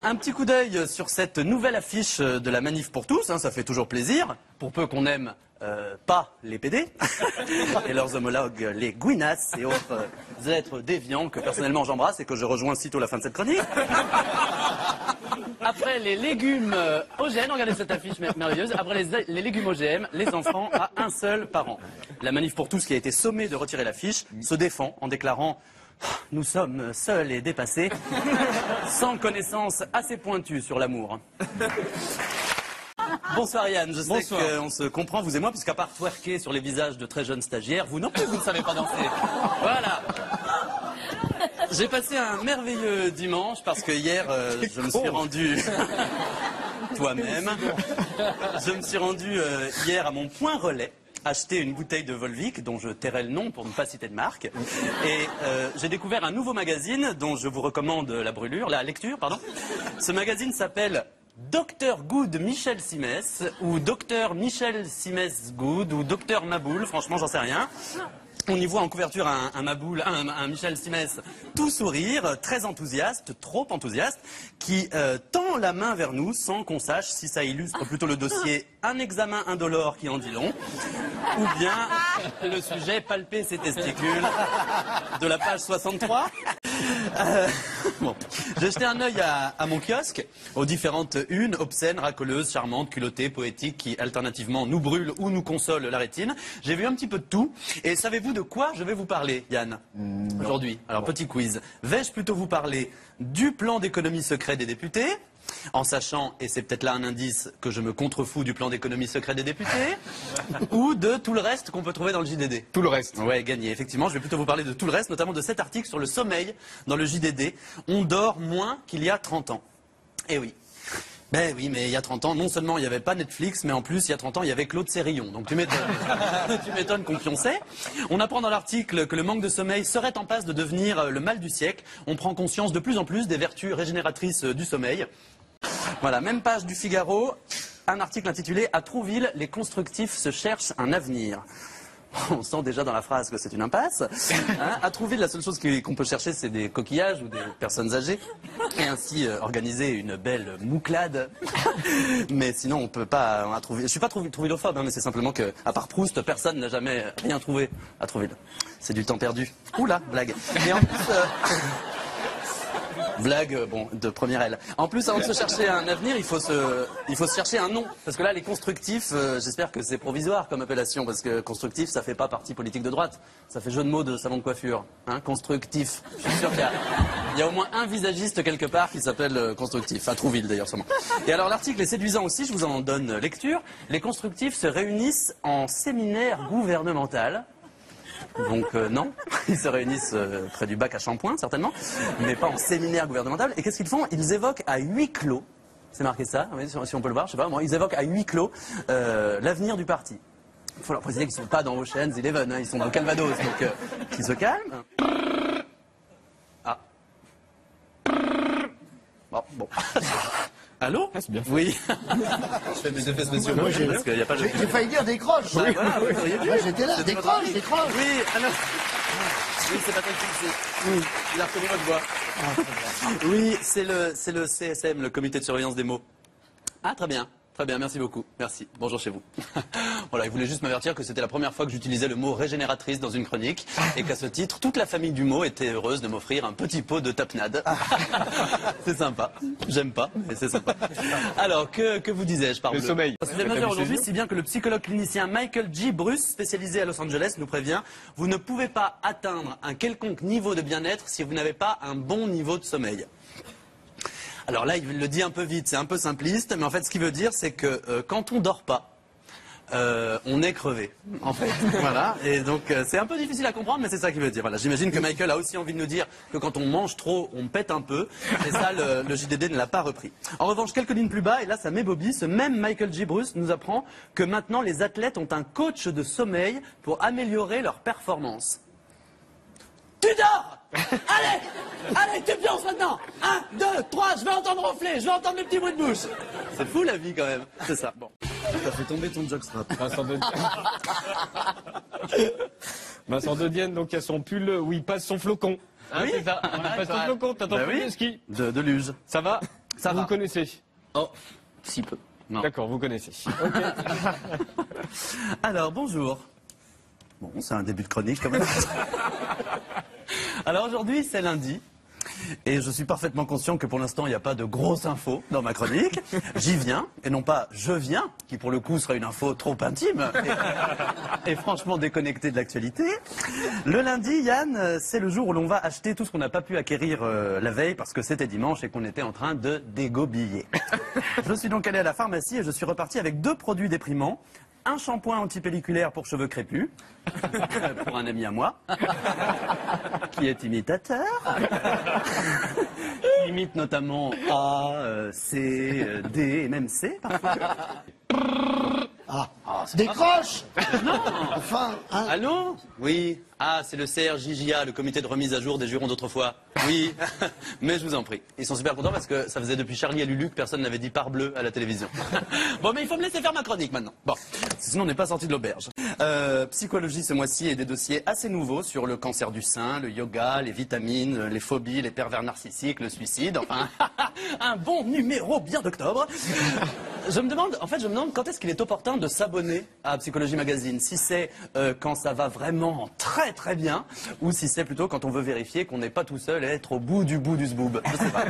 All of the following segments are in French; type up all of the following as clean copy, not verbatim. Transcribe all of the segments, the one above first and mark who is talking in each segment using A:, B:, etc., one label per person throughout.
A: Un petit coup d'œil sur cette nouvelle affiche de la Manif pour tous, hein, ça fait toujours plaisir, pour peu qu'on aime pas les PD et leurs homologues les Gouinas et autres êtres déviants que personnellement j'embrasse et que je rejoins sitôt la fin de cette chronique. Après les légumes OGM, regardez cette affiche merveilleuse, après les légumes OGM, les enfants à un seul parent. La Manif pour tous, qui a été sommée de retirer l'affiche, se défend en déclarant: nous sommes seuls et dépassés, sans connaissance assez pointue sur l'amour. Bonsoir Yann, je sais qu'on se comprend, vous et moi, puisqu'à part twerker sur les visages de très jeunes stagiaires, vous non plus, vous ne savez pas danser. Voilà. J'ai passé un merveilleux dimanche parce que hier, je me suis rendu... Toi-même. Je me suis rendu hier à mon point relais acheter une bouteille de Volvic, dont je tairai le nom pour ne pas citer de marque. Et j'ai découvert un nouveau magazine dont je vous recommande la lecture, pardon. Ce magazine s'appelle Dr Good Michel Simès, ou Dr Michel Simès Good, ou Dr Maboul, franchement j'en sais rien. On y voit en couverture un Michel Simès tout sourire, très enthousiaste, trop enthousiaste, qui tend la main vers nous sans qu'on sache si ça illustre plutôt le dossier un examen indolore qui en dit long, ou bien le sujet palper ses testicules de la page 63. Bon. J'ai jeté un œil à mon kiosque, aux différentes unes, obscènes, racoleuses, charmantes, culottées, poétiques, qui alternativement nous brûlent ou nous consolent la rétine. J'ai vu un petit peu de tout. Et savez-vous de quoi je vais vous parler, Yann, aujourd'hui? Alors, petit quiz. Vais-je plutôt vous parler du plan d'économie secret des députés, en sachant, et c'est peut-être là un indice, que je me contrefous du plan d'économie secret des députés, ou de tout le reste qu'on peut trouver dans le JDD?
B: Tout le reste.
A: Ouais, gagné. Effectivement, je vais plutôt vous parler de tout le reste, notamment de cet article sur le sommeil dans le JDD. On dort moins qu'il y a 30 ans. Eh oui. Ben oui, mais il y a 30 ans, non seulement il n'y avait pas Netflix, mais en plus, il y a 30 ans, il y avait Claude Sérillon. Donc tu m'étonnes qu'on pionçait. On apprend dans l'article que le manque de sommeil serait en passe de devenir le mal du siècle. On prend conscience de plus en plus des vertus régénératrices du sommeil. Voilà, même page du Figaro, un article intitulé « À Trouville, les constructifs se cherchent un avenir ». On sent déjà dans la phrase que c'est une impasse. Hein, à Trouville, la seule chose qu'on peut chercher, c'est des coquillages ou des personnes âgées. Et ainsi organiser une belle mouclade. Mais sinon, on peut pas à Trouville. Je suis pas trouvilophobe, hein, mais c'est simplement que, à part Proust, personne n'a jamais rien trouvé à Trouville. C'est du temps perdu. Oula, blague. Et en plus... Blague, bon, de première aile. En plus, avant de se chercher un avenir, il faut se chercher un nom. Parce que là, les constructifs, j'espère que c'est provisoire comme appellation, parce que constructif, ça fait pas parti politique de droite. Ça fait jeu de mots de salon de coiffure. Hein, constructif. Je suis sûr qu'il y a au moins un visagiste quelque part qui s'appelle constructif. À Trouville, d'ailleurs, sûrement. Et alors, l'article est séduisant aussi, je vous en donne lecture. Les constructifs se réunissent en séminaire gouvernemental. Donc non, ils se réunissent près du bac à shampoing, certainement, mais pas en séminaire gouvernemental. Et qu'est-ce qu'ils font? Ils évoquent à huis clos, c'est marqué ça, oui, si on peut le voir, je sais pas, moi, ils évoquent à huis clos l'avenir du parti. Il faut leur préciser qu'ils ne sont pas dans Ocean's Eleven, hein, ils sont dans le Calvados, donc qu'ils se calment. Ah. Bon. Allô?
B: Ah, c'est bien.
A: Oui. Je fais mes effets spéciaux.
C: Moi,
A: parce qu'il y a pas de...
C: j'ai failli dire décroche.
A: Bah, voilà, oui, vous auriez dû.
C: Moi, j'étais là, décroche.
A: Oui, alors... Oui, c'est Patrick Filsé. Oui, il a reconnu votre voix. Oui, c'est le CSM, le comité de surveillance des mots. Ah, très bien. Très bien, merci beaucoup. Merci. Bonjour chez vous. Voilà, il voulait juste m'avertir que c'était la première fois que j'utilisais le mot régénératrice dans une chronique et qu'à ce titre, toute la famille du mot était heureuse de m'offrir un petit pot de tapenade. C'est sympa. J'aime pas, mais c'est sympa. Alors, que vous disais-je par
B: le sommeil.
A: Un sujet majeur aujourd'hui, si bien que le psychologue clinicien Michael G. Bruce, spécialisé à Los Angeles, nous prévient: vous ne pouvez pas atteindre un quelconque niveau de bien-être si vous n'avez pas un bon niveau de sommeil. Alors là, il le dit un peu vite, c'est un peu simpliste, mais en fait, ce qu'il veut dire, c'est que quand on dort pas, on est crevé, en fait. Voilà. Et donc, c'est un peu difficile à comprendre, mais c'est ça qu'il veut dire. Voilà. J'imagine que Michael a aussi envie de nous dire que quand on mange trop, on pète un peu. Et ça, le JDD ne l'a pas repris. En revanche, quelques lignes plus bas, et là, ça m'ébobie, ce même Michael G. Bruce nous apprend que maintenant, les athlètes ont un coach de sommeil pour améliorer leur performance. Tu dors! Allez, tu pionces maintenant! 1, 2, 3, je vais entendre ronfler, je vais entendre les petits bruits de bouche. C'est fou la vie quand même, c'est ça. Bon. T'as fait tomber ton jockstrap.
B: Vincent de Dienne, donc il y a son pull où il passe son flocon.
A: Ah oui,
B: c'est ça. Il passe son flocon, t'entends plus le ski?
A: De luge.
B: Ça va?
A: Ça
B: Vous
A: va.
B: connaissez?
A: Oh, si peu. Non.
B: D'accord, vous connaissez. Ok.
A: Alors, bonjour. Bon, c'est un début de chronique quand même. Alors aujourd'hui, c'est lundi. Et je suis parfaitement conscient que pour l'instant, il n'y a pas de grosses infos dans ma chronique. J'y viens, et non pas je viens, qui pour le coup serait une info trop intime et franchement déconnectée de l'actualité. Le lundi, Yann, c'est le jour où l'on va acheter tout ce qu'on n'a pas pu acquérir la veille parce que c'était dimanche et qu'on était en train de dégobiller. Je suis donc allé à la pharmacie et je suis reparti avec 2 produits déprimants. Un shampoing antipelliculaire pour cheveux crépus, pour un ami à moi, qui est imitateur, qui imite notamment A, C, D et même C parfois.
C: Décroche.
A: Non.
C: Enfin, hein.
A: Allô? Oui. Ah, c'est le CRJJA, le comité de remise à jour des jurons d'autrefois. Oui, mais je vous en prie. Ils sont super contents parce que ça faisait depuis Charlie et Lulu que personne n'avait dit parbleu à la télévision. Bon, mais il faut me laisser faire ma chronique maintenant. Bon, sinon on n'est pas sorti de l'auberge. Psychologie ce mois-ci et des dossiers assez nouveaux sur le cancer du sein, le yoga, les vitamines, les phobies, les pervers narcissiques, le suicide. Enfin, un bon numéro bien d'octobre. Je me demande quand est-ce qu'il est opportun de s'abonner à Psychologie Magazine. Si c'est quand ça va vraiment très très bien, ou si c'est plutôt quand on veut vérifier qu'on n'est pas tout seul à être au bout du zboob. Je sais pas.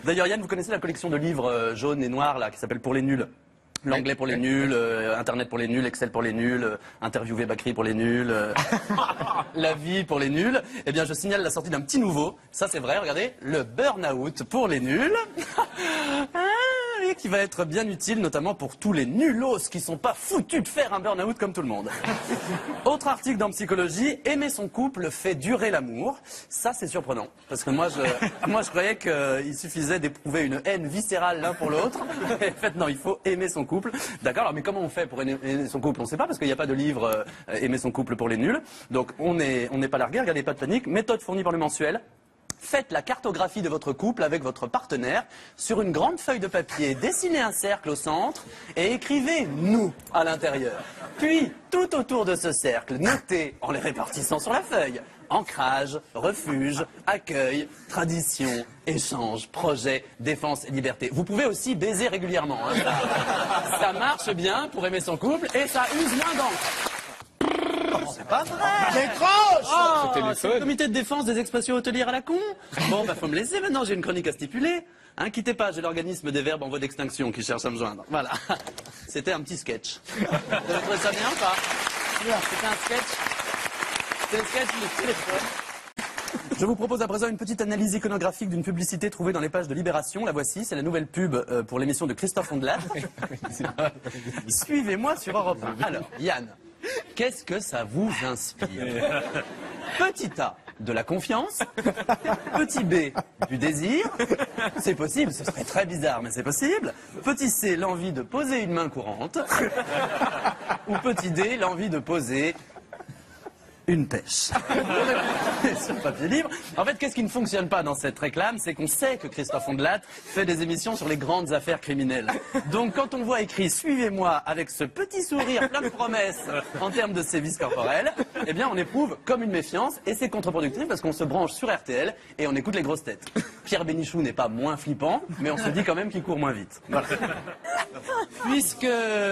A: D'ailleurs, Yann, vous connaissez la collection de livres jaunes et noirs là, qui s'appelle Pour les nuls? L'anglais pour les nuls, Internet pour les nuls, Excel pour les nuls, interviewer Bakri pour les nuls, la vie pour les nuls. Eh bien, je signale la sortie d'un petit nouveau. Ça, c'est vrai, regardez, le burn-out pour les nuls. Et qui va être bien utile, notamment pour tous les nulos qui sont pas foutus de faire un burn-out comme tout le monde. Autre article dans Psychologie, aimer son couple fait durer l'amour. Ça, c'est surprenant. Parce que moi, je croyais qu'il suffisait d'éprouver une haine viscérale l'un pour l'autre. Et en fait, non, il faut aimer son couple. D'accord, alors mais comment on fait pour aimer son couple? On ne sait pas, parce qu'il n'y a pas de livre aimer son couple pour les nuls. Donc, on n'est pas largué, regardez, pas de panique. Méthode fournie par le mensuel. Faites la cartographie de votre couple avec votre partenaire sur une grande feuille de papier, dessinez un cercle au centre et écrivez « nous » à l'intérieur. Puis, tout autour de ce cercle, notez, en les répartissant sur la feuille, ancrage, refuge, accueil, tradition, échange, projet, défense et liberté. Vous pouvez aussi baiser régulièrement. Hein. Ça marche bien pour aimer son couple et ça use moins d'encre. C'est pas vrai!
C: Décroche.
A: C'est le comité de défense des expressions hôtelières à la con. Bon, bah faut me laisser maintenant, j'ai une chronique à stipuler. Hein, quittez pas, j'ai l'organisme des verbes en voie d'extinction qui cherche à me joindre. Voilà. C'était un petit sketch. Vous avez trouvé ça bien ou pas? C'était un sketch. C'était un sketch de téléphone. Je vous propose à présent une petite analyse iconographique d'une publicité trouvée dans les pages de Libération. La voici, c'est la nouvelle pub pour l'émission de Christophe Ondelat. Suivez-moi sur Europe 1. Alors, Yann, qu'est-ce que ça vous inspire? Petit A, de la confiance. Petit B, du désir. C'est possible, ce serait très bizarre, mais c'est possible. Petit C, l'envie de poser une main courante. Ou petit D, l'envie de poser une pêche. Sur papier libre. En fait, qu'est-ce qui ne fonctionne pas dans cette réclame? C'est qu'on sait que Christophe Ondelat fait des émissions sur les grandes affaires criminelles. Donc, quand on voit écrit « Suivez-moi » avec ce petit sourire plein de promesses en termes de sévices corporels, eh bien, on éprouve comme une méfiance et c'est contre-productif parce qu'on se branche sur RTL et on écoute les grosses têtes. Pierre Bénichou n'est pas moins flippant, mais on se dit quand même qu'il court moins vite. Voilà.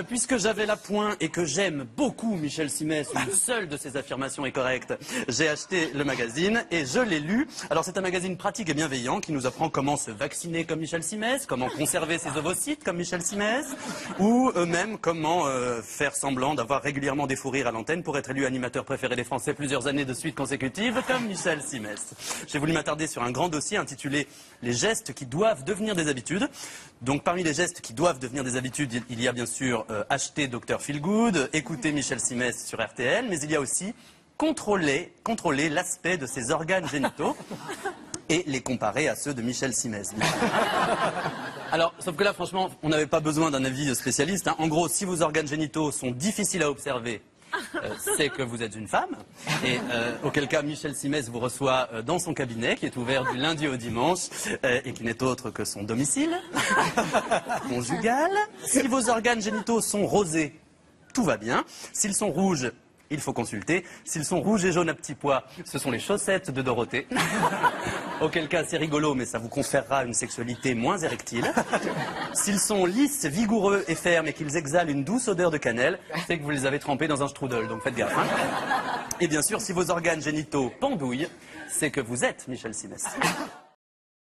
A: Puisque j'avais la pointe et que j'aime beaucoup Michel Simès, une seule de ses affirmations est correcte, j'ai acheté le magazine et je l'ai lu. Alors c'est un magazine pratique et bienveillant qui nous apprend comment se vacciner comme Michel Simès, comment conserver ses ovocytes comme Michel Simès, ou même comment faire semblant d'avoir régulièrement des fous rires à l'antenne pour être élu animateur préféré des Français plusieurs années de suite consécutives comme Michel Simès. J'ai voulu m'attarder sur un grand dossier intitulé « Les gestes qui doivent devenir des habitudes ». Donc parmi les gestes qui doivent devenir des habitudes, il y a bien sûr acheter Dr Feelgood, écouter Michel Simès sur RTL, mais il y a aussi contrôler l'aspect de ses organes génitaux et les comparer à ceux de Michel Simès. Alors, sauf que là, franchement, on n'avait pas besoin d'un avis spécialiste. Hein. En gros, si vos organes génitaux sont difficiles à observer, c'est que vous êtes une femme. Et auquel cas, Michel Simès vous reçoit dans son cabinet, qui est ouvert du lundi au dimanche, et qui n'est autre que son domicile conjugal. Si vos organes génitaux sont rosés, tout va bien. S'ils sont rouges, il faut consulter. S'ils sont rouges et jaunes à petits pois, ce sont les chaussettes de Dorothée. Auquel cas, c'est rigolo, mais ça vous conférera une sexualité moins érectile. S'ils sont lisses, vigoureux et fermes et qu'ils exhalent une douce odeur de cannelle, c'est que vous les avez trempés dans un strudel, donc faites gaffe. Hein. Et bien sûr, si vos organes génitaux pendouillent, c'est que vous êtes Michel Simès.